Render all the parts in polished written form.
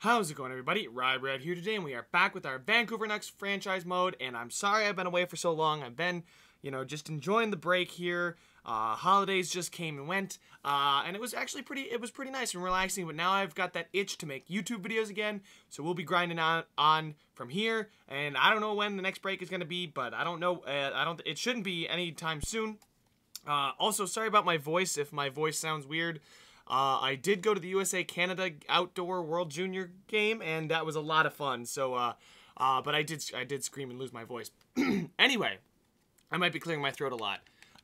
How's it going, everybody? Red here today, and we are back with our Vancouver Canucks franchise mode, and I'm sorry I've been away for so long. I've been, just enjoying the break here. Holidays just came and went, and it was actually pretty nice and relaxing, but now I've got that itch to make YouTube videos again, so we'll be grinding on from here, and I don't know when the next break is going to be, but I don't know, it shouldn't be anytime soon. Also, sorry about my voice if my voice sounds weird. I did go to the USA-Canada Outdoor World Junior game, and that was a lot of fun. So, but I did scream and lose my voice. Anyway, I might be clearing my throat a lot.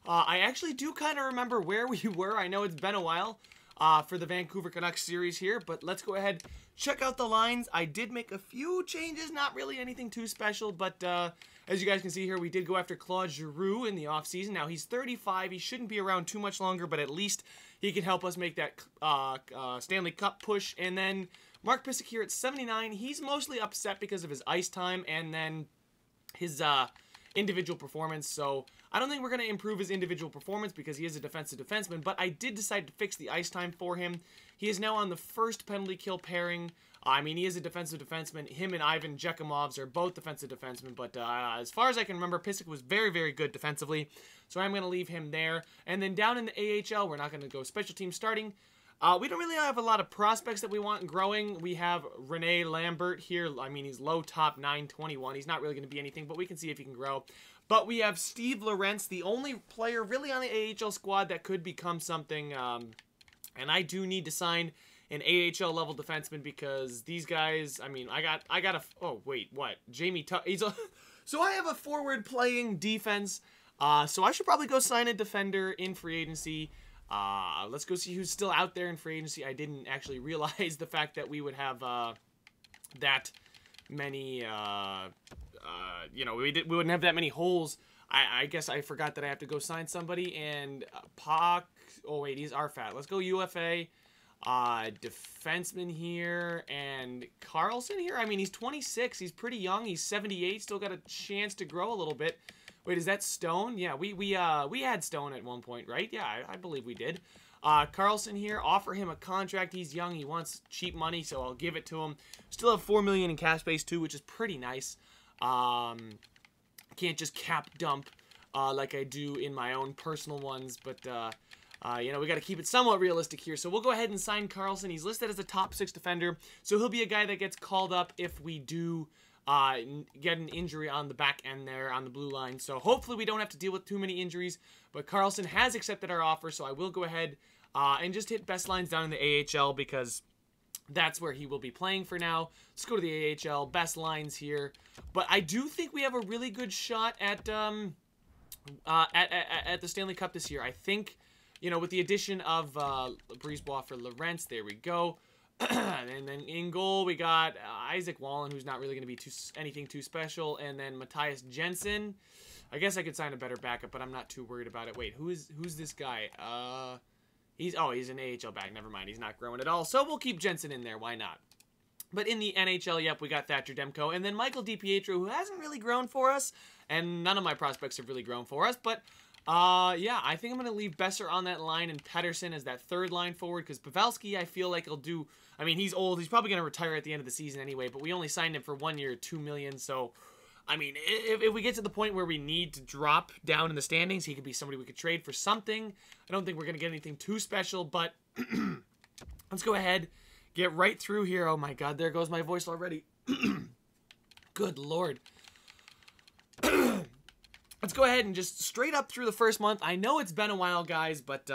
I actually do kind of remember where we were. I know it's been a while for the Vancouver Canucks series here, but let's go ahead, check out the lines. I did make a few changes, not really anything too special, but as you guys can see here, we did go after Claude Giroux in the offseason. Now, he's 35. He shouldn't be around too much longer, but at least he can help us make that Stanley Cup push. And then Mark Pysyk here at 79. He's mostly upset because of his ice time and then his individual performance. So I don't think we're going to improve his individual performance because he is a defensive defenseman, but I did decide to fix the ice time for him. He is now on the first penalty kill pairing. I mean, he is a defensive defenseman. Him and Ivan Jekimovs are both defensive defensemen, but as far as I can remember, Pysyk was very, very good defensively, so I'm going to leave him there. And then down in the AHL, we're not going to go special team starting. We don't really have a lot of prospects that we want growing. We have Rene Lambert here. I mean, he's low top 921. He's not really going to be anything, but we can see if he can grow. But we have Steve Lorentz, the only player really on the AHL squad that could become something. And I do need to sign an AHL level defenseman because these guys, I mean, I got a, oh wait, what? Jamie so I have a forward playing defense. So I should probably go sign a defender in free agency. Let's go see who's still out there in free agency. I didn't actually realize the fact that we would have that many, we wouldn't have that many holes. I guess I forgot that I have to go sign somebody. And oh wait, he's RFAT. Let's go UFA. Defenseman here, and Carlson here. I mean, he's 26. He's pretty young. He's 78. Still got a chance to grow a little bit. Wait, is that Stone? Yeah, we had Stone at one point, right? Yeah, I believe we did. Carlson here, offer him a contract. He's young. He wants cheap money, so I'll give it to him. Still have $4 million in cap space too, which is pretty nice. Can't just cap dump like I do in my own personal ones, but we got to keep it somewhat realistic here. So we'll go ahead and sign Carlson. He's listed as a top 6 defender, so he'll be a guy that gets called up if we do get an injury on the back end there on the blue line. So hopefully we don't have to deal with too many injuries. But Carlson has accepted our offer, so I will go ahead and just hit best lines down in the AHL because that's where he will be playing for now. Let's go to the AHL, best lines here. But I do think we have a really good shot at the Stanley Cup this year. I think, with the addition of Brisebois for Lorentz, there we go. And then in goal, we got Isaac Wallen, who's not really going to be anything too special. And then Matthias Jensen. I guess I could sign a better backup, but I'm not too worried about it. Wait, who's this guy? He's an AHL back. Never mind, he's not growing at all. So we'll keep Jensen in there. Why not? But in the NHL, yep, we got Thatcher Demko. And then Michael DiPietro, who hasn't really grown for us. And none of my prospects have really grown for us. But yeah, I think I'm going to leave Besser on that line and Pettersson as that third line forward because Pavelski, I feel like he'll do. I mean, he's old. He's probably going to retire at the end of the season anyway, but we only signed him for 1 year, $2 million. So, I mean, if we get to the point where we need to drop down in the standings, he could be somebody we could trade for something. I don't think we're going to get anything too special, but let's go ahead, get right through here. Oh my God, there goes my voice already. Good Lord. Let's go ahead and just straight up through the first month. I know it's been a while, guys, but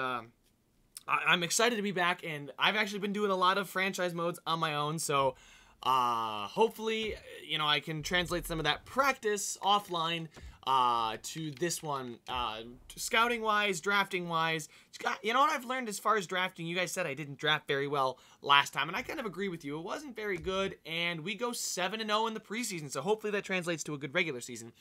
I'm excited to be back, and I've actually been doing a lot of franchise modes on my own, so hopefully, I can translate some of that practice offline to this one, scouting-wise, drafting-wise. You know what I've learned as far as drafting? You guys said I didn't draft very well last time, and I kind of agree with you. It wasn't very good, and we go 7-0 in the preseason, so hopefully that translates to a good regular season.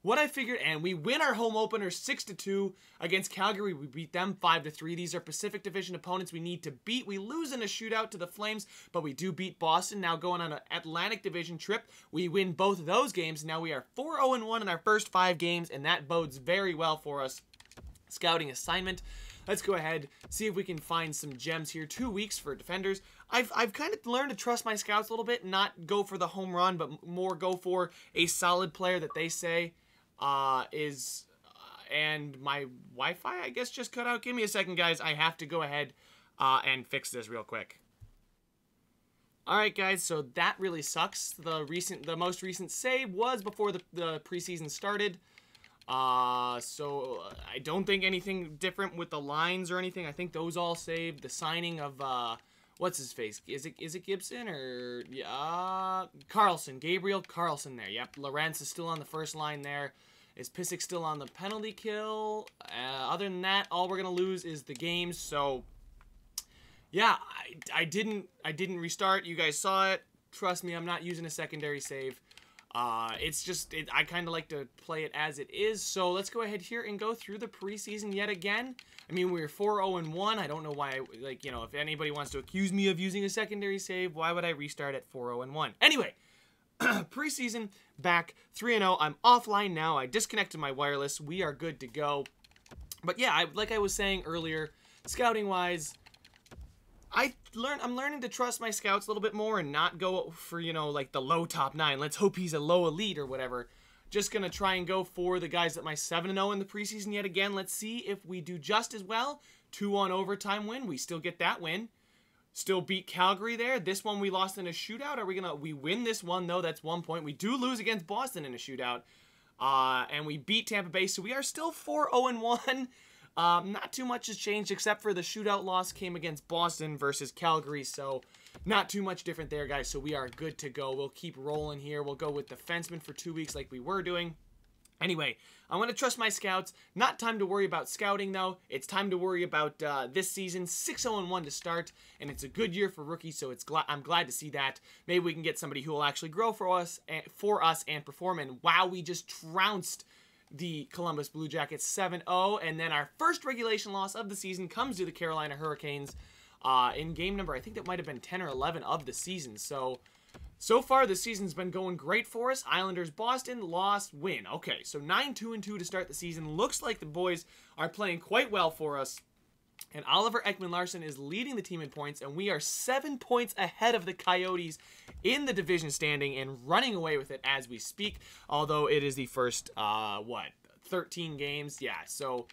What I figured, and we win our home opener 6-2 against Calgary. We beat them 5-3. These are Pacific Division opponents we need to beat. We lose in a shootout to the Flames, but we do beat Boston. Now going on an Atlantic Division trip, we win both of those games. Now we are 4-0-1 in our first 5 games, and that bodes very well for us. Scouting assignment. Let's go ahead, see if we can find some gems here. 2 weeks for defenders. I've kind of learned to trust my scouts a little bit, not go for the home run, but more go for a solid player that they say is. And my Wi-Fi, I guess, just cut out. Give me a second, guys. I have to go ahead and fix this real quick. All right, guys. So that really sucks. The most recent save was before the preseason started. So I don't think anything different with the lines or anything. I think those all saved. The signing of what's his face? Is it Gibson or Carlson? Gabriel Carlson there. Yep. Lorentz is still on the first line there. Is Pissick still on the penalty kill? Other than that, all we're gonna lose is the games. So yeah, I didn't restart. You guys saw it. Trust me, I'm not using a secondary save. It's just, I kind of like to play it as it is. So let's go ahead here and go through the preseason yet again. I mean, we're 4-0-1. I don't know why, if anybody wants to accuse me of using a secondary save, why would I restart at 4-0-1? Anyway, preseason, back 3-0. I'm offline now. I disconnected my wireless. We are good to go. But yeah, like I was saying earlier, scouting-wise, I'm learning to trust my scouts a little bit more and not go for, like the low top 9. Let's hope he's a low elite or whatever. Just going to try and go for the guys that my 7-0 in the preseason yet again. Let's see if we do just as well. 2-on overtime win. We still get that win. Still beat Calgary there. This one we lost in a shootout. We win this one though? That's 1 point. We do lose against Boston in a shootout. And we beat Tampa Bay. So we are still 4-0-1. Not too much has changed except for the shootout loss came against Boston versus Calgary, so not too much different there, guys. So we are good to go. We'll keep rolling here. We'll go with defenseman for 2 weeks like we were doing. Anyway, I want to trust my scouts. Not time to worry about scouting, though. It's time to worry about this season. 6-0-1 to start, and it's a good year for rookies, so I'm glad to see that. Maybe we can get somebody who will actually grow for us and perform, and wow, we just trounced the Columbus Blue Jackets 7-0, and then our first regulation loss of the season comes to the Carolina Hurricanes in game number, I think that might have been 10 or 11 of the season. So far the season's been going great for us. Islanders, Boston, loss, win. Okay, so 9-2-2 to start the season. Looks like the boys are playing quite well for us. And Oliver Ekman-Larsson is leading the team in points, and we are 7 points ahead of the Coyotes in the division standing and running away with it as we speak, although it is the first, 13 games? Yeah, so,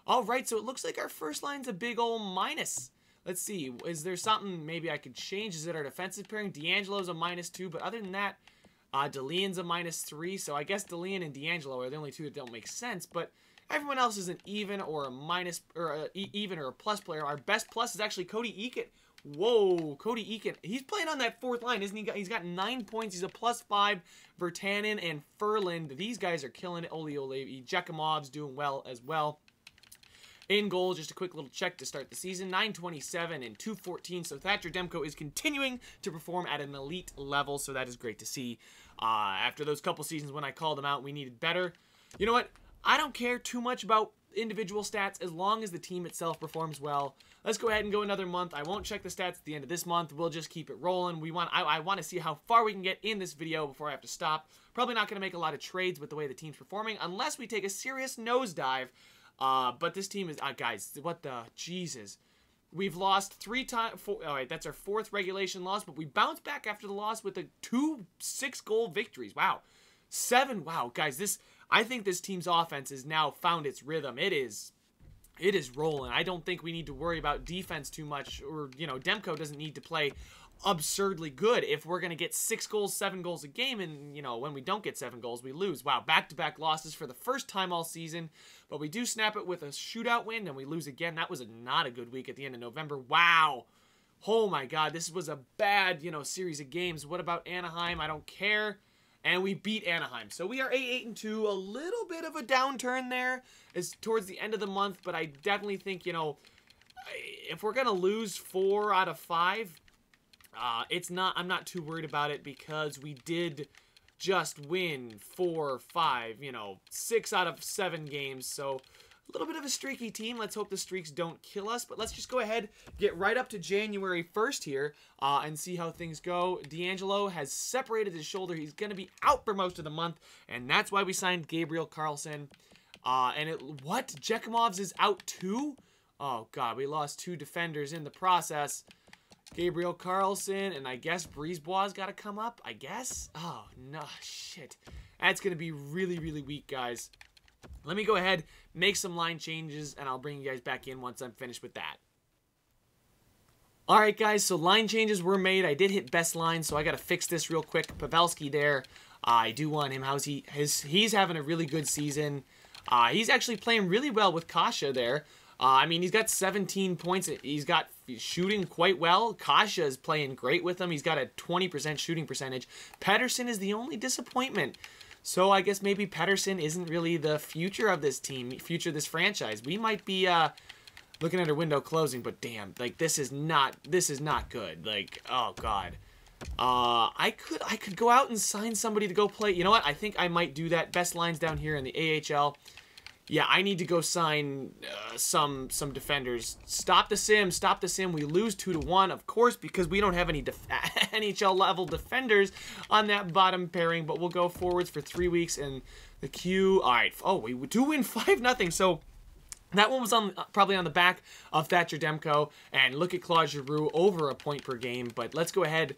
all right, so it looks like our first line's a big ol' minus. Let's see, is there something maybe I could change? Is it our defensive pairing? D'Angelo's a -2, but other than that, DeLeon's a -3, so I guess DeLeon and D'Angelo are the only two that don't make sense, but everyone else is an even or a minus, or even or a plus player. Our best plus is actually Cody Eakin. Whoa, Cody Eakin. He's playing on that fourth line, isn't he? He's got 9 points. He's a +5. Virtanen and Furland. These guys are killing it. Ole. Jekimov's doing well as well. In goal, just a quick little check to start the season. 927 and 214. So Thatcher Demko is continuing to perform at an elite level. So that is great to see. After those couple seasons when I called him out, we needed better. You know what? I don't care too much about individual stats as long as the team itself performs well. Let's go ahead and go another month. I won't check the stats at the end of this month. We'll just keep it rolling. I want to see how far we can get in this video before I have to stop. Probably not going to make a lot of trades with the way the team's performing unless we take a serious nosedive. But this team is, guys, what the, Jesus. We've lost 3 times. All right, that's our 4th regulation loss, but we bounced back after the loss with 2 6-goal victories. Wow. 7, wow, guys, I think this team's offense has now found its rhythm. It is rolling. I don't think we need to worry about defense too much, or, Demko doesn't need to play absurdly good. If we're going to get 6 goals, 7 goals a game, and, when we don't get 7 goals, we lose. Wow, back-to-back losses for the first time all season, but we do snap it with a shootout win, and we lose again. That was not a good week at the end of November. Wow. Oh, my God, this was a bad, series of games. What about Anaheim? I don't care. And we beat Anaheim. So we are 8-2. A little bit of a downturn there is towards the end of the month, but I definitely think, if we're going to lose 4 out of 5, I'm not too worried about it because we did just win 4, 5, 6 out of 7 games. So a little bit of a streaky team. Let's hope the streaks don't kill us. But let's just go ahead, get right up to January 1st here and see how things go. D'Angelo has separated his shoulder. He's going to be out for most of the month, and that's why we signed Gabriel Carlson. What? Jekimov's is out too? Oh, God, we lost 2 defenders in the process. Gabriel Carlson, and I guess Brisebois got to come up, I guess? Oh, no, shit. That's going to be really, really weak, guys. Let me go ahead, make some line changes, and I'll bring you guys back in once I'm finished with that. Alright, guys, so line changes were made. I did hit best line, so I got to fix this real quick. Pavelski there. I do want him. He's having a really good season. He's actually playing really well with Kasha there. I mean, he's got 17 points. He's shooting quite well. Kasha is playing great with him. He's got a 20% shooting percentage. Pettersson is the only disappointment. So I guess maybe Pettersson isn't really the future of this team, future of this franchise. We might be looking at our window closing, but damn, like this is not good. Like, oh god. I could go out and sign somebody to go play. You know what? I think I might do that. Best lines down here in the AHL. Yeah, I need to go sign some defenders. Stop the sim. Stop the sim. We lose 2-1, of course, because we don't have any NHL level defenders on that bottom pairing. But we'll go forwards for 3 weeks and the queue. All right. Oh, we do win 5-0. So that one was probably on the back of Thatcher Demko. And look at Claude Giroux, over a point per game. But let's go ahead,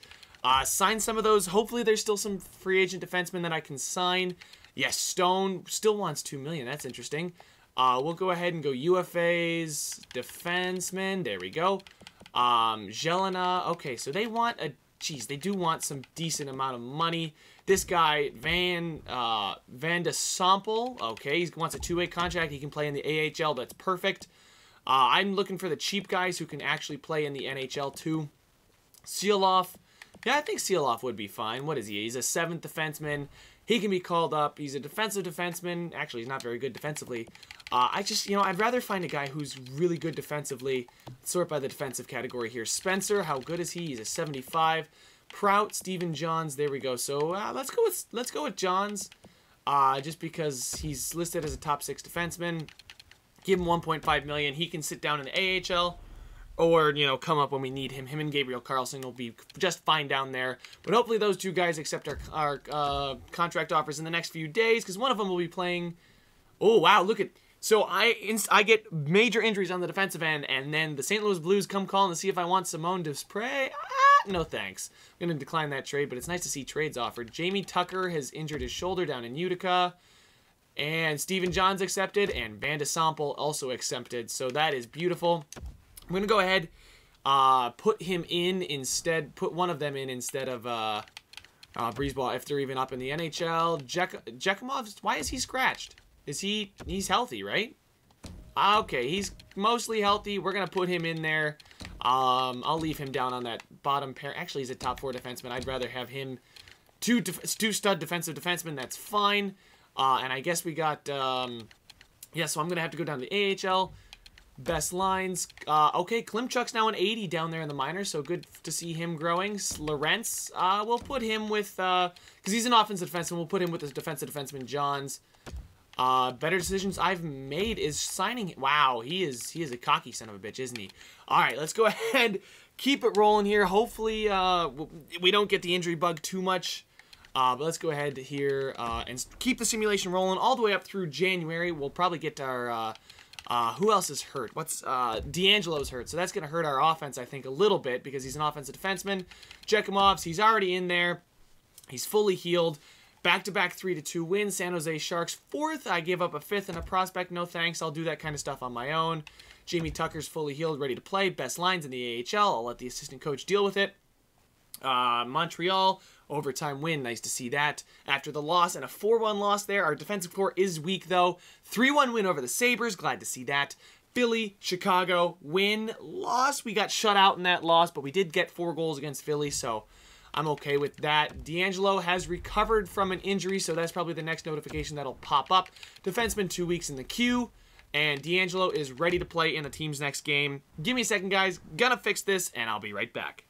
sign some of those. Hopefully there's still some free agent defensemen that I can sign. Yes, Stone still wants $2 million. That's interesting. We'll go ahead and go UFAs, defensemen. There we go. Jelena. Okay, so they want a... Geez, they do want some decent amount of money. This guy, Van de Sample. Okay, he wants a 2-way contract. He can play in the AHL. That's perfect. I'm looking for the cheap guys who can actually play in the NHL too. Seeloff. Yeah, I think Seeloff would be fine. What is he? He's a 7th defenseman. He can be called up. He's a defensive defenseman. Actually, he's not very good defensively. I'd rather find a guy who's really good defensively. Sort by the defensive category here. Spencer, how good is he? He's a 75. Prout, Steven Johns. There we go. So let's go with Johns. Just because he's listed as a top 6 defenseman. Give him $1.5 million. He can sit down in the AHL. Or, come up when we need him. Him and Gabriel Carlson will be just fine down there. But hopefully those two guys accept our contract offers in the next few days. Because one of them will be playing... Oh, wow, look at... So I get major injuries on the defensive end. And then the St. Louis Blues come calling to see if I want Simone Desprez. No thanks. I'm going to decline that trade. But it's nice to see trades offered. Jamie Tucker has injured his shoulder down in Utica. And Steven Johns accepted. And Van de Sample also accepted. So that is beautiful. I'm going to go ahead, put him in instead, put one of them in instead of Brisebois if they're even up in the NHL. Jekimov, why is he scratched? He's healthy, right? Okay, he's mostly healthy. We're going to put him in there. I'll leave him down on that bottom pair. Actually, he's a top 4 defenseman. I'd rather have him two stud defensive defensemen. That's fine. And I guess we got, yeah, so I'm going to have to go down to the AHL. Best lines. Okay, Klimchuk's now an 80 down there in the minors, so good to see him growing. Lorentz, we'll put him with, because he's an offensive defenseman, we'll put him with the defensive defenseman Johns. Better decisions I've made is signing. Wow, he is a cocky son of a bitch, isn't he? All right, let's go ahead, keep it rolling here. Hopefully, we don't get the injury bug too much. But let's go ahead here and keep the simulation rolling all the way up through January. We'll probably get our... who else is hurt? D'Angelo's hurt, so that's going to hurt our offense, I think, a little bit because he's an offensive defenseman. Jekimov's, he's already in there. He's fully healed. Back-to-back 3-2 wins. San Jose Sharks 4th. I gave up a 5th and a prospect. No thanks. I'll do that kind of stuff on my own. Jamie Tucker's fully healed, ready to play. Best lines in the AHL. I'll let the assistant coach deal with it. Montreal, overtime win. Nice to see that. After the loss and a 4-1 loss there. Our defensive core is weak, though. 3-1 win over the Sabres. Glad to see that. Philly, Chicago, win, loss. We got shut out in that loss, but we did get 4 goals against Philly, so I'm okay with that. D'Angelo has recovered from an injury, so that's probably the next notification that'll pop up. Defenseman 2 weeks in the queue. And D'Angelo is ready to play in the team's next game. Give me a second, guys. Gonna fix this, and I'll be right back.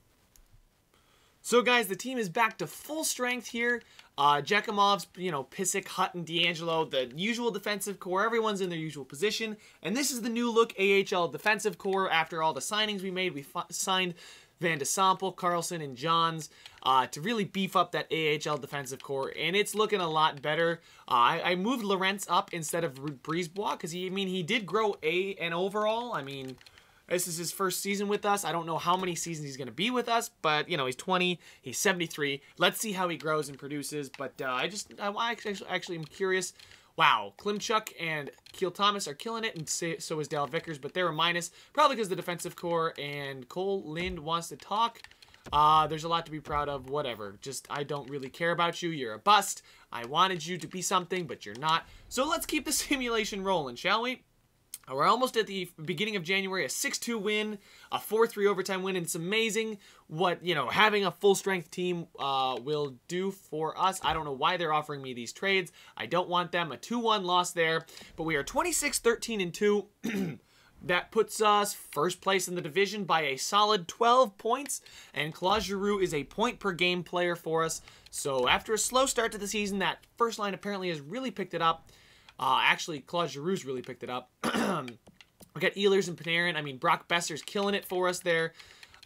So, guys, the team is back to full strength here. Jekimov's, Pissick, Hutton, D'Angelo, the usual defensive core. Everyone's in their usual position. And this is the new look AHL defensive core. After all the signings we made, we signed Van de Sample, Carlson, and Johns to really beef up that AHL defensive core. And it's looking a lot better. I moved Lorentz up instead of Brisebois because, he did grow an overall. I mean... This is his first season with us. I don't know how many seasons he's going to be with us, but, you know, he's 20, he's 73. Let's see how he grows and produces, but I actually am curious. Wow, Klimchuk and Keel Thomas are killing it, and so is Dale Vickers, but they're a minus, probably because the defensive core, and Cole Lind wants to talk. There's a lot to be proud of, whatever. Just, I don't really care about you. You're a bust. I wanted you to be something, but you're not. So let's keep the simulation rolling, shall we? We're almost at the beginning of January, a 6-2 win, a 4-3 overtime win, and it's amazing what, you know, having a full-strength team will do for us. I don't know why they're offering me these trades. I don't want them. A 2-1 loss there, but we are 26-13-2. That puts us first place in the division by a solid 12 points, and Claude Giroux is a point-per-game player for us. So after a slow start to the season, that first line apparently has really picked it up. Actually, Claude Giroux's really picked it up. We got Ehlers and Panarin. I mean, Brock Besser's killing it for us there.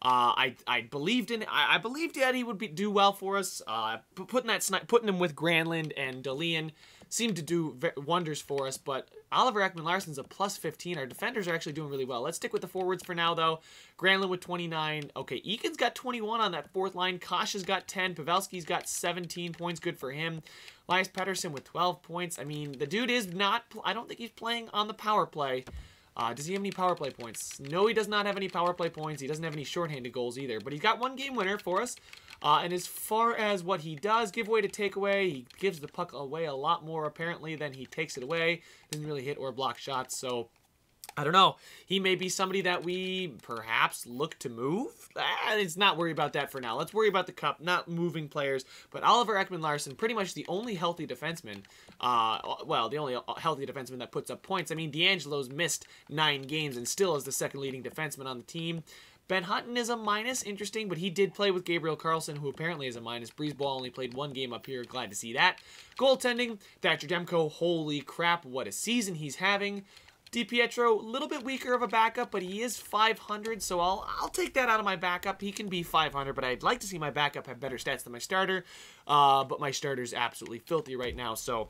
I believed in. I believed that he would do well for us. Putting him with Granlund and Delian seemed to do wonders for us. But Oliver Ekman-Larsson's a plus 15. Our defenders are actually doing really well. Let's stick with the forwards for now, though. Granlund with 29. Okay, Eakin's got 21 on that fourth line. Kasha's got 10. Pavelski's got 17 points. Good for him. Elias Pettersson with 12 points. I mean, the dude is not. I don't think he's playing on the power play. Does he have any power play points? No, he does not have any power play points. He doesn't have any shorthanded goals either. But he's got one game winner for us. And as far as what he does, give away to take away, he gives the puck away a lot more apparently than he takes it away. Doesn't really hit or block shots, so I don't know. He may be somebody that we perhaps look to move. Let's not worry about that for now. Let's worry about the cup, not moving players. But Oliver Ekman-Larsson, pretty much the only healthy defenseman. Well, the only healthy defenseman that puts up points. I mean, D'Angelo's missed 9 games and still is the second leading defenseman on the team. Ben Hutton is a minus, interesting, but he did play with Gabriel Carlson, who apparently is a minus. Breezeball only played 1 game up here. Glad to see that. Goaltending, Thatcher Demko, holy crap, what a season he's having. DiPietro, a little bit weaker of a backup, but he is 500, so I'll take that out of my backup. He can be 500, but I'd like to see my backup have better stats than my starter. But my starter's absolutely filthy right now, so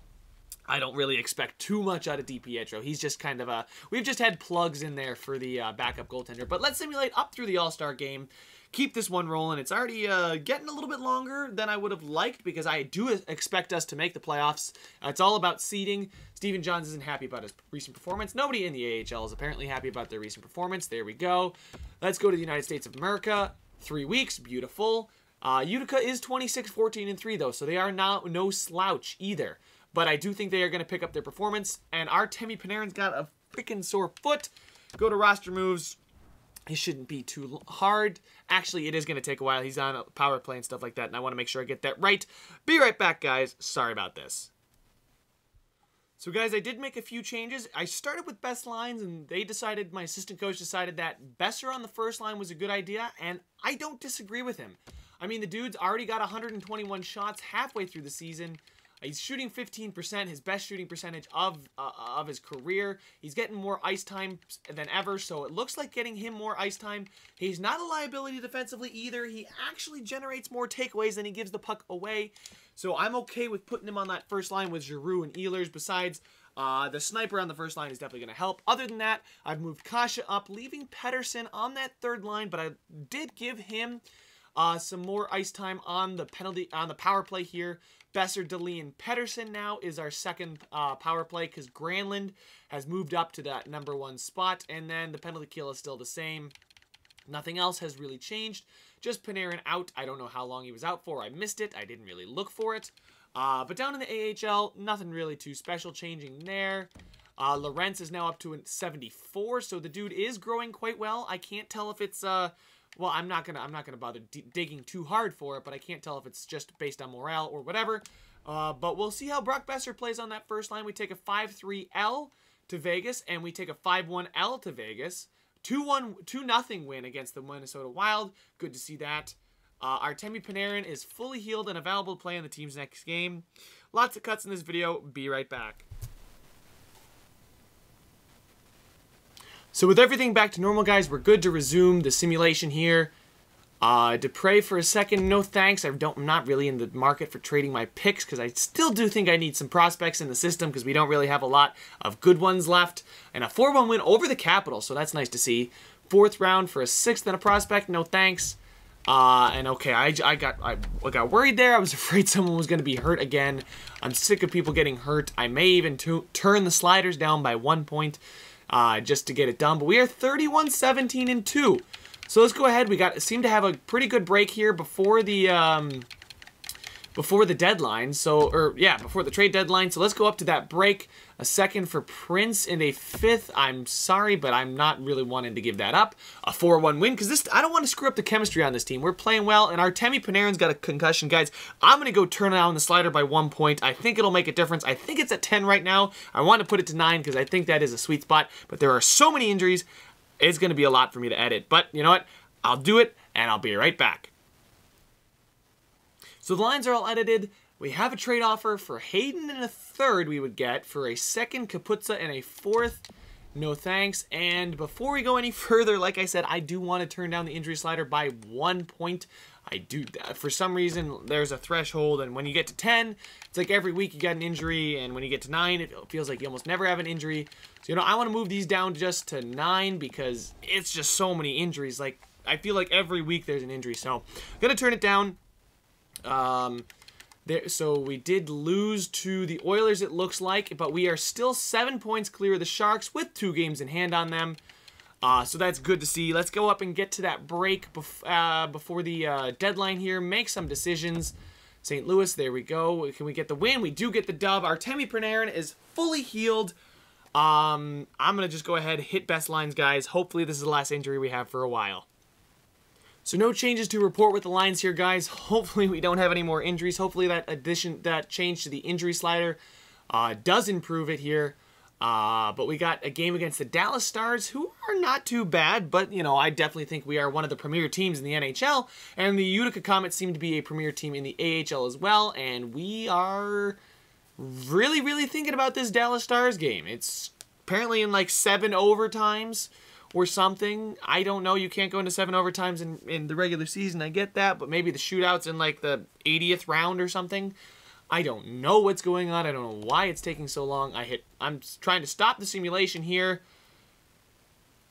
I don't really expect too much out of DiPietro. He's just kind of a... We've just had plugs in there for the backup goaltender. But let's simulate up through the All-Star game. Keep this one rolling. It's already getting a little bit longer than I would have liked because I do expect us to make the playoffs. It's all about seeding. Steven Johns isn't happy about his recent performance. Nobody in the AHL is apparently happy about their recent performance. There we go. Let's go to the United States of America. 3 weeks. Beautiful. Utica is 26-14-3, though, so they are no slouch either. But I do think they are going to pick up their performance. And Artemi Panarin's got a freaking sore foot. Go to roster moves. It shouldn't be too hard. Actually, it is going to take a while. He's on a power play and stuff like that, and I want to make sure I get that right. Be right back, guys. Sorry about this. So, guys, I did make a few changes. I started with best lines, and my assistant coach decided that Besser on the first line was a good idea, and I don't disagree with him. I mean, the dude's already got 121 shots halfway through the season. He's shooting 15%, his best shooting percentage of his career. He's getting more ice time than ever, so it looks like getting him more ice time. He's not a liability defensively either. He actually generates more takeaways than he gives the puck away. So I'm okay with putting him on that first line with Giroux and Ehlers. Besides, the sniper on the first line is definitely going to help. Other than that, I've moved Kasha up, leaving Pettersson on that third line, but I did give him some more ice time on the power play here. Besser, Delian, Pettersson now is our second power play because Granlund has moved up to that #1 spot, and then the penalty kill is still the same. Nothing else has really changed. Just Panarin out. I don't know how long he was out for. I missed it. I didn't really look for it. But down in the AHL, nothing really too special changing there. Lorentz is now up to 74, so the dude is growing quite well. I can't tell if it's well, I'm not gonna bother digging too hard for it, but I can't tell if it's just based on morale or whatever. But we'll see how Brock Besser plays on that first line. We take a 5-3-L to Vegas, and we take a 5-1-L to Vegas. 2-0 win against the Minnesota Wild. Good to see that. Artemi Panarin is fully healed and available to play in the team's next game. Lots of cuts in this video. Be right back. So with everything back to normal, guys, we're good to resume the simulation here. Dupre for a second, no thanks. I'm not really in the market for trading my picks because I still do think I need some prospects in the system because we don't really have a lot of good ones left. And a 4-1 win over the Capitals, so that's nice to see. 4th round for a 6th and a prospect. No thanks. And okay, I got worried there. I was afraid someone was going to be hurt again. I'm sick of people getting hurt. I may even turn the sliders down by 1 point just to get it done. But we are 31-17-2. So let's go ahead. We seem to have a pretty good break here before the deadline. So, before the trade deadline. So let's go up to that break. A 2nd for Prince and a 5th. I'm sorry, but I'm not really wanting to give that up. A 4-1 win, because I don't want to screw up the chemistry on this team. We're playing well, and Artemi Panarin's got a concussion. Guys, I'm going to go turn down the slider by 1 point. I think it'll make a difference. I think it's at 10 right now. I want to put it to 9 because I think that is a sweet spot, but there are so many injuries, it's going to be a lot for me to edit. But you know what? I'll do it, and I'll be right back. So the lines are all edited. We have a trade offer for Hayden and a 3rd we would get for a 2nd, Kaputsa, and a 4th. No thanks. And before we go any further, like I said, I do want to turn down the injury slider by 1 point. I do. For some reason, there's a threshold, and when you get to 10, it's like every week you got an injury, and when you get to 9, it feels like you almost never have an injury. So, I want to move these down just to 9 because it's just so many injuries. Like, I feel like every week there's an injury. So, I'm going to turn it down. So we did lose to the Oilers, it looks like, but we are still 7 points clear of the Sharks with 2 games in hand on them. So that's good to see. Let's go up and get to that break before the deadline here. Make some decisions. St. Louis, there we go. Can we get the win? We do get the dub. Artemi Panarin is fully healed. I'm going to just go ahead, hit best lines, guys. Hopefully this is the last injury we have for a while. So no changes to report with the lines here, guys. Hopefully we don't have any more injuries. Hopefully that change to the injury slider does improve it here. But we got a game against the Dallas Stars, who are not too bad. But, I definitely think we are one of the premier teams in the NHL. And the Utica Comets seem to be a premier team in the AHL as well. And we are really, really thinking about this Dallas Stars game. It's apparently in like 7 overtimes or something. I don't know. You can't go into 7 overtimes in the regular season. I get that. But maybe the shootouts in like the 80th round or something. I don't know what's going on. I don't know why it's taking so long. I'm trying to stop the simulation here.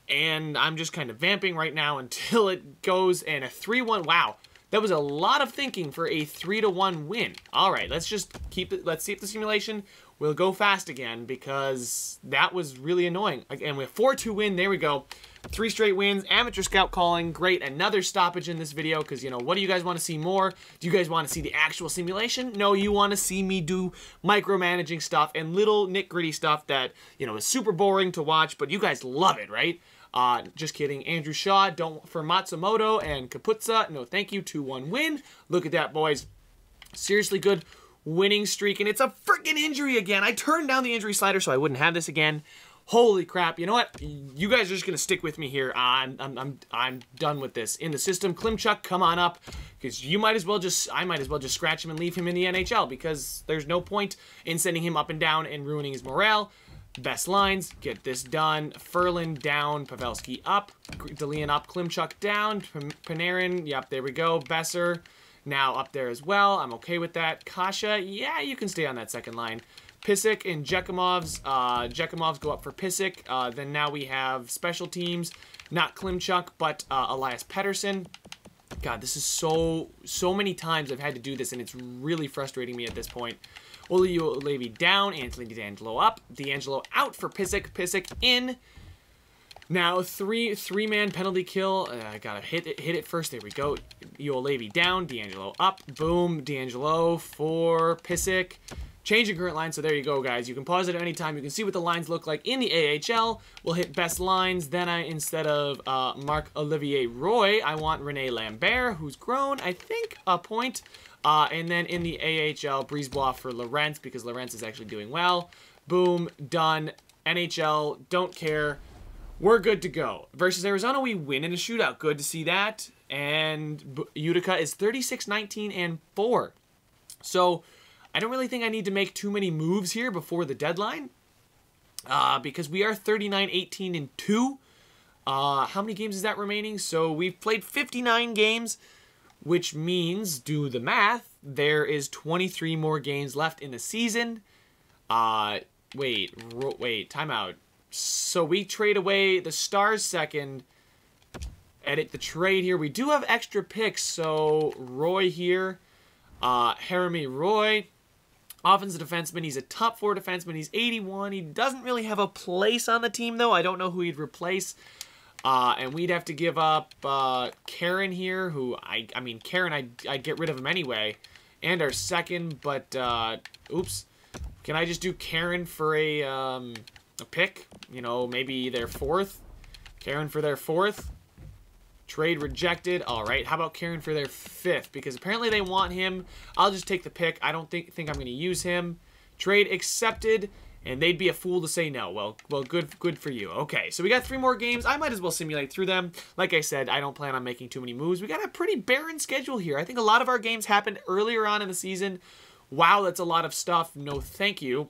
And I'm just kind of vamping right now until it goes. And a 3-1. Wow. That was a lot of thinking for a 3-1 win. All right. Let's just keep it. Let's see if the simulation will go fast again, because that was really annoying. And with 4-2 win, there we go. 3 straight wins, amateur scout calling, great. Another stoppage in this video, because, what do you guys want to see more? Do you guys want to see the actual simulation? No, you want to see me do micromanaging stuff and little nit-gritty stuff that, is super boring to watch, but you guys love it, right? Just kidding. Andrew Shaw, for Matsumoto and Kaputsa, no thank you, 2-1 win. Look at that, boys. Seriously good winning streak, and it's a freaking injury again. I turned down the injury slider so I wouldn't have this again. Holy crap. You know what? You guys are just going to stick with me here. I'm done with this. In the system, Klimchuk, come on up, because I might as well just scratch him and leave him in the NHL, because there's no point in sending him up and down and ruining his morale. Best lines, get this done. Ferland down, Pavelski up, DeLeon up, Klimchuk down, Panarin, yep, there we go. Besser now up there as well. I'm okay with that. Kasha, yeah, you can stay on that second line. Pysyk and Jekimovs. Jekimovs go up for Pysyk. Then now we have special teams. Not Klimchuk, but Elias Pettersson. God, this is so many times I've had to do this, and it's really frustrating me at this point. Olio-Levy down. Anthony DeAngelo up. DeAngelo out for Pysyk. Pysyk in. Now, three-man penalty kill. I gotta hit it first. There we go. Olio-Levy down. DeAngelo up. Boom. DeAngelo for Pysyk. Changing current line, so there you go, guys. You can pause it at any time. You can see what the lines look like in the AHL. We'll hit best lines. Then instead of Marc-Olivier Roy, I want Rene Lambert, who's grown, I think, a point. And then in the AHL, Brisebois for Lorentz, because Lorentz is actually doing well. Boom, done. NHL, don't care. We're good to go. Versus Arizona, we win in a shootout. Good to see that. And Utica is 36-19-4. So I don't really think I need to make too many moves here before the deadline, because we are 39-18-2. How many games is that remaining? So we've played 59 games, which means, do the math, there is 23 more games left in the season. Wait, timeout. So we trade away the Stars second, edit the trade here. We do have extra picks, so Roy here. Jeremy Roy. Offensive defenseman. He's a top 4 defenseman. He's 81. He doesn't really have a place on the team, though. I don't know who he'd replace. And we'd have to give up Karen here, who, I mean, Karen, I'd get rid of him anyway. And our second, but, oops. Can I just do Karen for a pick? You know, maybe their 4th? Karen for their 4th? Trade rejected. All right, how about Karen for their 5th? Because apparently they want him. I'll just take the pick. I don't think I'm going to use him. Trade accepted. And they'd be a fool to say no. Well, good for you. Okay, so we got 3 more games. I might as well simulate through them. Like I said, I don't plan on making too many moves. We got a pretty barren schedule here. I think a lot of our games happened earlier on in the season. Wow, that's a lot of stuff. No, thank you.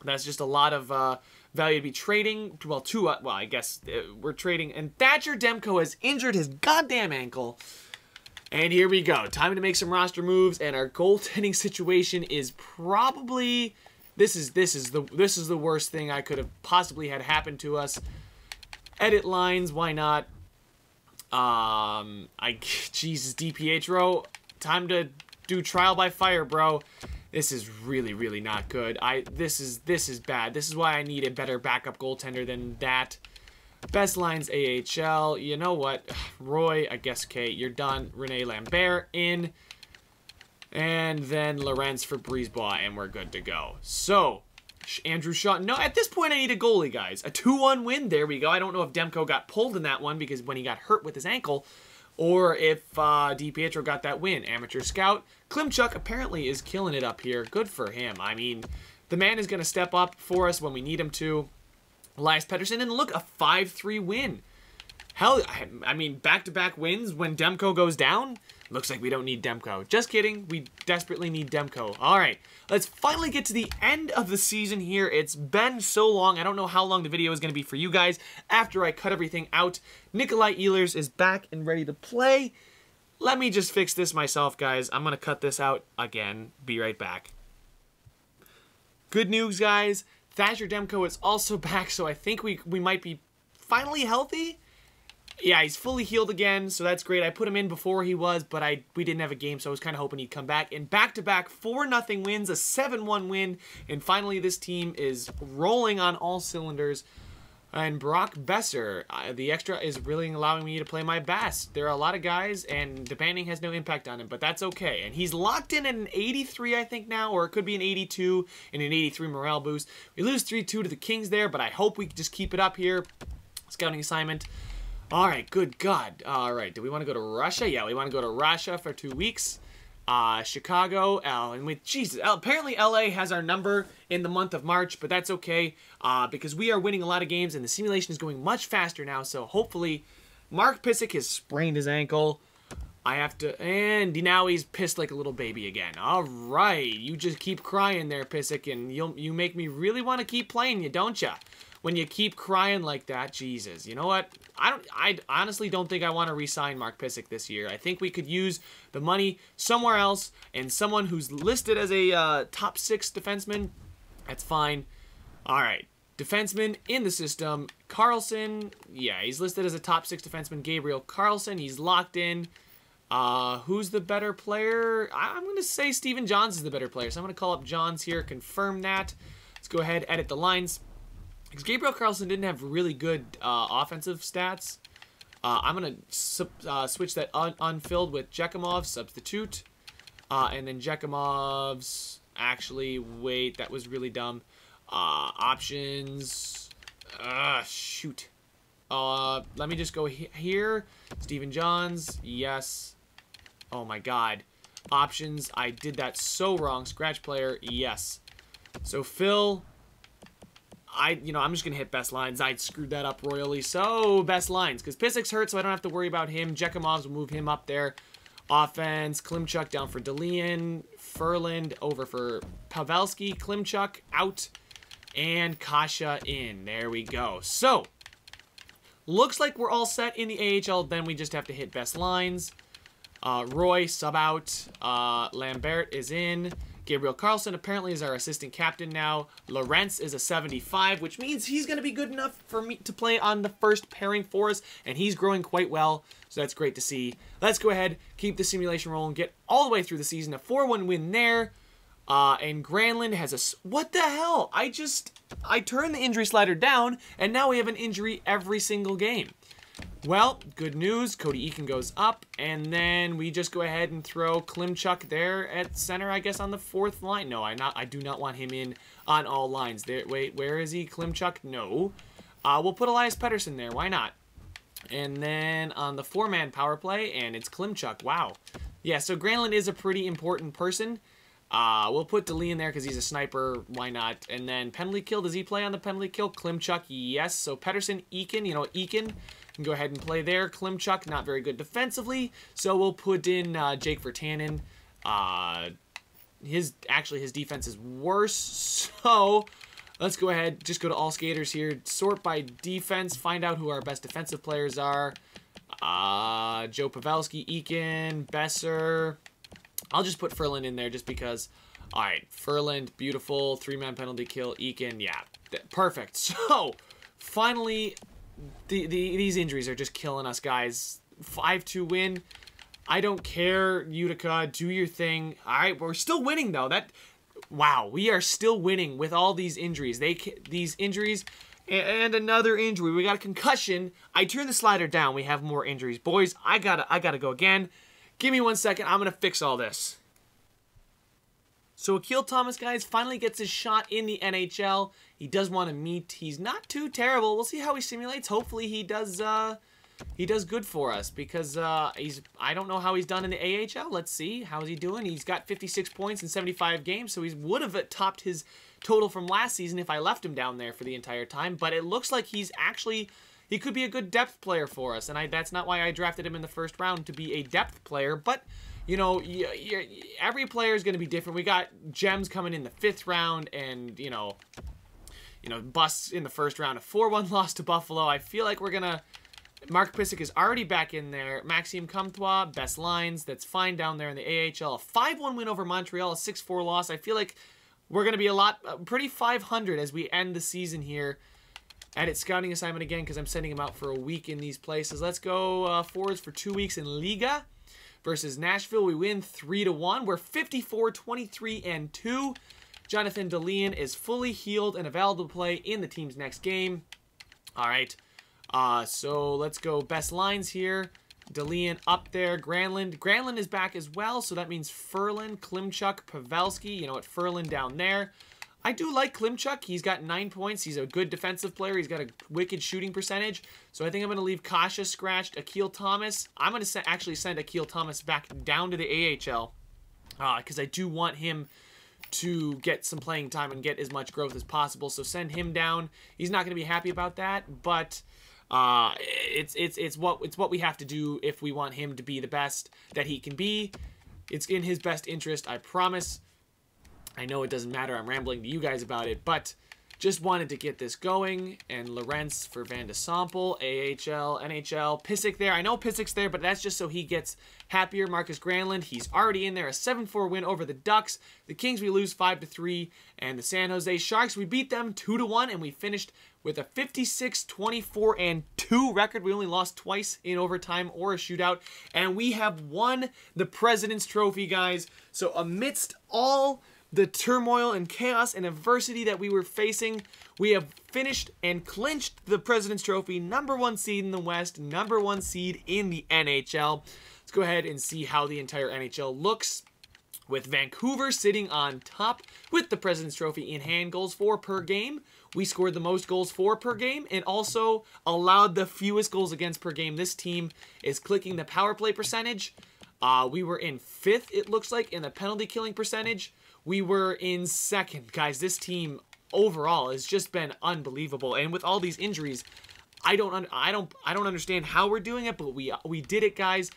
That's just a lot of value to be trading. Well, I guess we're trading. And Thatcher Demko has injured his goddamn ankle. And here we go. Time to make some roster moves. And our goaltending situation is probably... This is the worst thing I could have possibly had happen to us. Edit lines, why not? Jesus, DiPietro, time to do trial by fire, bro. This is really not good. This is bad. This is why I need a better backup goaltender than that. Best lines AHL. You know what? Roy, I guess, okay, you're done. Rene Lambert in. And then Lorenz for Brisebois, and we're good to go. So, Andrew Shaw. No, at this point, I need a goalie, guys. A 2-1 win. There we go. I don't know if Demko got pulled in that one because when he got hurt with his ankle, or if DiPietro got that win. Amateur scout. Klimchuk apparently is killing it up here. Good for him. I mean, the man is going to step up for us when we need him to. Elias Pettersson, and look, a 5-3 win. Hell, I mean, back-to-back wins when Demko goes down? Looks like we don't need Demko. Just kidding. We desperately need Demko. All right. Let's finally get to the end of the season here. It's been so long. I don't know how long the video is going to be for you guys after I cut everything out. Nikolai Ehlers is back and ready to play. Let me just fix this myself, guys. I'm going to cut this out again. Be right back. Good news, guys. Thatcher Demko is also back, so I think we might be finally healthy. Yeah, he's fully healed again, so that's great. I put him in before he was, but we didn't have a game, so I was kind of hoping he'd come back. And back-to-back 4-0 wins, a 7-1 win, and finally this team is rolling on all cylinders. And Brock Besser, the extra is really allowing me to play my best. There are a lot of guys, and the banning has no impact on him, but that's okay. And he's locked in at an 83, I think, now, or it could be an 82 and an 83 morale boost. We lose 3-2 to the Kings there, but I hope we can just keep it up here. Scouting assignment. All right, good God. All right, do we want to go to Russia? Yeah, we want to go to Russia for 2 weeks. Chicago, and with Jesus, apparently LA has our number in the month of March, but that's okay because we are winning a lot of games and the simulation is going much faster now. So hopefully, Mark Pysyk has sprained his ankle. I have to, and now he's pissed like a little baby again. All right, you just keep crying there, Pysyk, and you make me really want to keep playing you, don't ya? When you keep crying like that, Jesus. You know what? I honestly don't think I want to re-sign Mark Pysyk this year. I think we could use the money somewhere else and someone who's listed as a top 6 defenseman. That's fine. All right. Defenseman in the system. Carlson. Yeah, he's listed as a top 6 defenseman. Gabriel Carlson. He's locked in. Who's the better player? I'm going to say Steven Johns is the better player. So I'm going to call up Johns here, confirm that. Let's go ahead, edit the lines. Because Gabriel Carlson didn't have really good offensive stats. I'm going to switch that unfilled with Jekimov's substitute. And then Jekimov's... Actually, wait, that was really dumb. Options... shoot. Let me just go here. Steven Johns, yes. Oh my God. Options, I did that so wrong. Scratch player, yes. So Phil... I'm just going to hit best lines. I screwed that up royally. So, best lines. Because Pysyk's hurt, so I don't have to worry about him. Jekimov's will move him up there. Offense. Klimchuk down for Delian. Furland over for Pavelski. Klimchuk out. And Kasha in. There we go. So, looks like we're all set in the AHL. Then we just have to hit best lines. Roy, sub out. Lambert is in. Gabriel Carlson apparently is our assistant captain now. Lawrence is a 75, which means he's going to be good enough for me to play on the first pairing for us, and he's growing quite well, so that's great to see. Let's go ahead, keep the simulation rolling, get all the way through the season. A 4-1 win there, and Granlund has a... What the hell? I turned the injury slider down, and now we have an injury every single game. Well, good news. Cody Eakin goes up, and then we just go ahead and throw Klimchuk there at center, I guess, on the 4th line. No, I do not want him in on all lines. There, wait, where is he? Klimchuk? No. We'll put Elias Pettersson there. Why not? And then on the 4-man power play, and it's Klimchuk. Wow. Yeah, so Granlund is a pretty important person. We'll put DeLee in there because he's a sniper. Why not? And then penalty kill. Does he play on the penalty kill? Klimchuk, yes. So Pettersson, Eakin, Eakin can go ahead and play there. Klimchuk, not very good defensively. So we'll put in Jake Virtanen. His defense is worse. So let's go ahead. Just go to all skaters here. Sort by defense. Find out who our best defensive players are. Joe Pavelski, Eakin, Besser. I'll just put Ferland in there just because. All right, Ferland, beautiful. 3-man penalty kill. Eakin, yeah, perfect. So, finally, these injuries are just killing us, guys. 5-2 win. I don't care, Utica. Do your thing. All right, we're still winning, though. Wow, we are still winning with all these injuries. These injuries and another injury. We got a concussion. I turned the slider down. We have more injuries. Boys, I gotta go again. Give me 1 second. I'm going to fix all this. So Akil Thomas, guys, finally gets his shot in the NHL. He does want to meet. He's not too terrible. We'll see how he simulates. Hopefully he does good for us because I don't know how he's done in the AHL. Let's see. How's he doing? He's got 56 points in 75 games, so he would have topped his total from last season if I left him down there for the entire time. But it looks like he's actually... He could be a good depth player for us, and that's not why I drafted him in the first round, to be a depth player. But, every player is going to be different. We got gems coming in the 5th round, and, busts in the first round. A 4-1 loss to Buffalo. I feel like we're going to... Mark Pysyk is already back in there. Maxime Comtois, best lines. That's fine down there in the AHL. A 5-1 win over Montreal, a 6-4 loss. I feel like we're going to be pretty 500 as we end the season here. Edit scouting assignment again because I'm sending him out for a week in these places. Let's go forwards for 2 weeks in Liga versus Nashville. We win 3-1. We're 54-23-2. Jonathan DeLeon is fully healed and available to play in the team's next game. All right. So let's go best lines here. DeLeon up there. Granlund is back as well. So that means Ferland, Klimchuk, Pavelski. Ferland down there. I do like Klimchuk. He's got 9 points. He's a good defensive player. He's got a wicked shooting percentage. So I think I'm going to leave Kasha scratched. Akil Thomas. I'm going to actually send Akil Thomas back down to the AHL because I do want him to get some playing time and get as much growth as possible. So send him down. He's not going to be happy about that, but it's what we have to do if we want him to be the best that he can be. It's in his best interest, I promise. I know it doesn't matter. I'm rambling to you guys about it, but just wanted to get this going. And Lawrence for Van de Sample, AHL, NHL, Pysyk there. I know Pysyk's there, but that's just so he gets happier. Marcus Granlund, he's already in there. A 7-4 win over the Ducks. The Kings, we lose 5-3. And the San Jose Sharks, we beat them 2-1, and we finished with a 56-24-2 record. We only lost twice in overtime or a shootout. And we have won the President's Trophy, guys. So amidst all the turmoil and chaos and adversity that we were facing, we have finished and clinched the President's Trophy, #1 seed in the West, #1 seed in the NHL. Let's go ahead and see how the entire NHL looks. With Vancouver sitting on top with the President's Trophy in hand, goals for per game. We scored the most goals for per game and also allowed the fewest goals against per game. This team is clicking the power play percentage. We were in 5th, it looks like, in the penalty killing percentage. We were in 2nd. Guys, this team overall has just been unbelievable. And with all these injuries, I don't understand how we're doing it, but we did it, guys.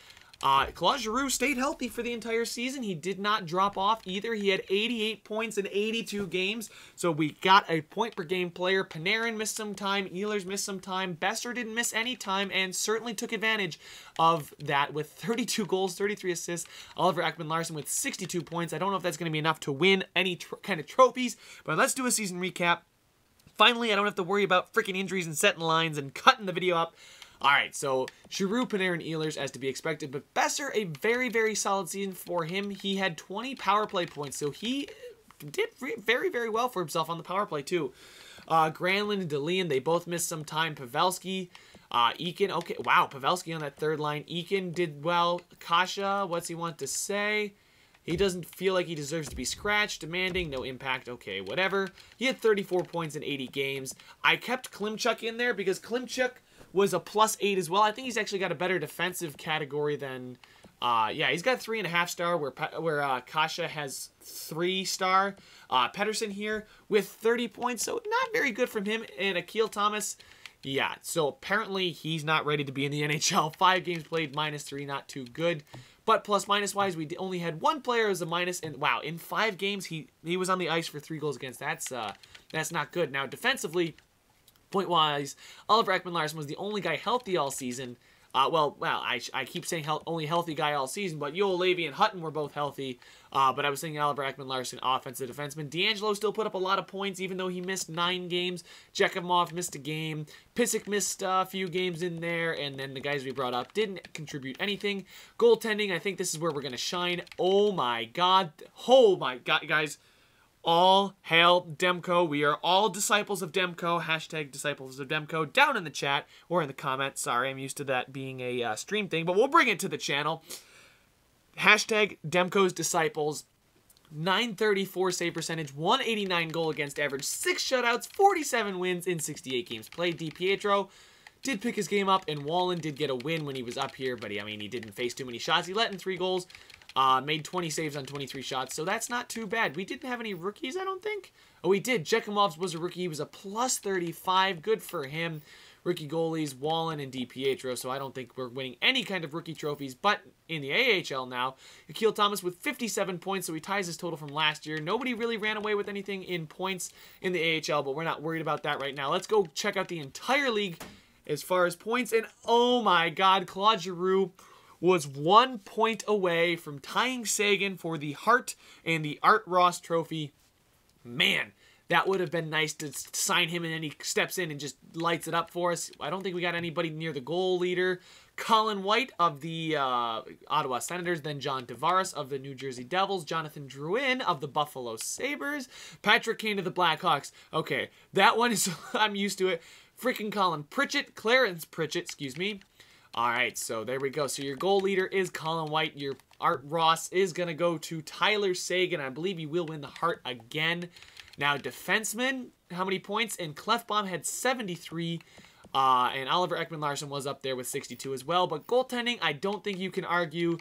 Claude Giroux stayed healthy for the entire season. He did not drop off either. He had 88 points in 82 games. So we got a point-per-game player. Panarin missed some time. Ehlers missed some time. Besser didn't miss any time and certainly took advantage of that with 32 goals, 33 assists. Oliver Ekman-Larsson with 62 points. I don't know if that's going to be enough to win any kind of trophies, but let's do a season recap. Finally, I don't have to worry about freaking injuries and setting lines and cutting the video up. All right, so Giroux, Panarin, Ehlers as to be expected, but Besser, a very, very solid season for him. He had 20 power play points, so he did very, very well for himself on the power play too. Granlund and DeLeon, they both missed some time. Pavelski, Eakin, okay, wow, Pavelski on that third line. Eakin did well. Kasha, what's he want to say? He doesn't feel like he deserves to be scratched. Demanding, no impact. Okay, whatever. He had 34 points in 80 games. I kept Klimchuk in there because Klimchuk was a +8 as well. I think he's actually got a better defensive category than... yeah, he's got 3.5 star where Kasha has 3 star. Pettersson here with 30 points, so not very good from him. And Akil Thomas, yeah, so apparently he's not ready to be in the NHL. 5 games played, -3, not too good. But plus-minus wise, we only had 1 player as a minus, and wow, in 5 games he was on the ice for 3 goals against. That's not good. Now defensively, point-wise, Oliver Ekman-Larsson was the only guy healthy all season. I keep saying only healthy guy all season, but Yoel Levy and Hutton were both healthy. But I was saying Oliver Ekman-Larsson, offensive defenseman. D'Angelo still put up a lot of points, even though he missed 9 games. Jekimov missed a game. Pissick missed a few games in there. And then the guys we brought up didn't contribute anything. Goaltending, I think this is where we're going to shine. Oh my God. Oh my God, guys. All hail Demko. We are all disciples of Demko. Hashtag disciples of Demko down in the chat or in the comments. Sorry, I'm used to that being a stream thing, but we'll bring it to the channel. Hashtag Demko's disciples. 934 save percentage, 189 goal against average, 6 shutouts, 47 wins in 68 games played. DiPietro did pick his game up, and Wallen did get a win when he was up here, but he didn't face too many shots. He let in 3 goals. Made 20 saves on 23 shots, so that's not too bad. We didn't have any rookies, I don't think. Oh, we did. Jekimovs was a rookie. He was a +35. Good for him. Rookie goalies, Wallen and DiPietro, so I don't think we're winning any kind of rookie trophies. But in the AHL now, Akil Thomas with 57 points, so he ties his total from last year. Nobody really ran away with anything in points in the AHL, but we're not worried about that right now. Let's go check out the entire league as far as points. And oh my God, Claude Giroux was 1 point away from tying Sagan for the Hart and the Art Ross trophy. Man, that would have been nice to sign him, and then he steps in and just lights it up for us. I don't think we got anybody near the goal leader. Colin White of the Ottawa Senators, then John Tavares of the New Jersey Devils, Jonathan Drouin of the Buffalo Sabres, Patrick Kane of the Blackhawks. Okay, that one is, I'm used to it. Freaking Clarence Pritchett, excuse me. All right, so there we go. So your goal leader is Colin White. Your Art Ross is going to go to Tyler Sagan. I believe he will win the Hart again. Now, defenseman, how many points? And Clefbaum had 73. And Oliver Ekman-Larsson was up there with 62 as well. But goaltending, I don't think you can argue.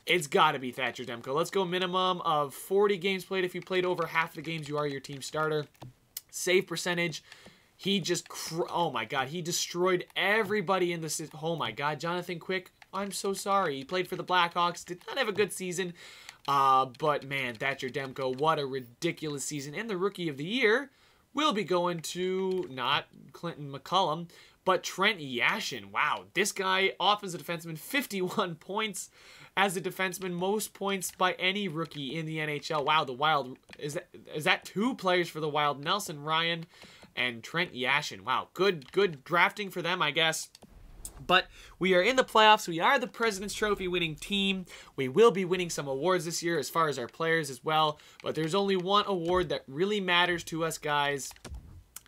It's got to be Thatcher Demko. Let's go minimum of 40 games played. If you played over half the games, you are your team starter. Save percentage. He just, oh my God, he destroyed everybody in this. Oh my God, Jonathan Quick, I'm so sorry. He played for the Blackhawks, did not have a good season. But man, Thatcher Demko, what a ridiculous season. And the Rookie of the Year will be going to, not Clinton McCullum, but Trent Yashin. Wow, this guy, offensive defenseman, 51 points as a defenseman, most points by any rookie in the NHL. Wow, the Wild, is that 2 players for the Wild? Nelson Ryan and Trent Yashin. Wow, good drafting for them, I guess. But we are in the playoffs. We are the President's Trophy winning team. We will be winning some awards this year as far as our players as well. But there's only one award that really matters to us, guys.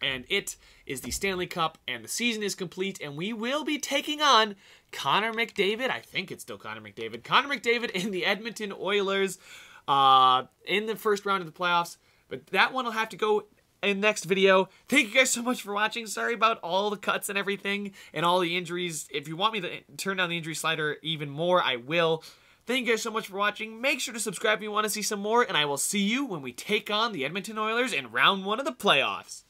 And it is the Stanley Cup. And the season is complete. And we will be taking on Connor McDavid. I think it's still Connor McDavid. Connor McDavid and the Edmonton Oilers in the first round of the playoffs. But that one will have to go in the next video. Thank you guys so much for watching. Sorry about all the cuts and everything and all the injuries. If you want me to turn down the injury slider even more, I will. Thank you guys so much for watching. Make sure to subscribe if you want to see some more, and I will see you when we take on the Edmonton Oilers in round 1 of the playoffs.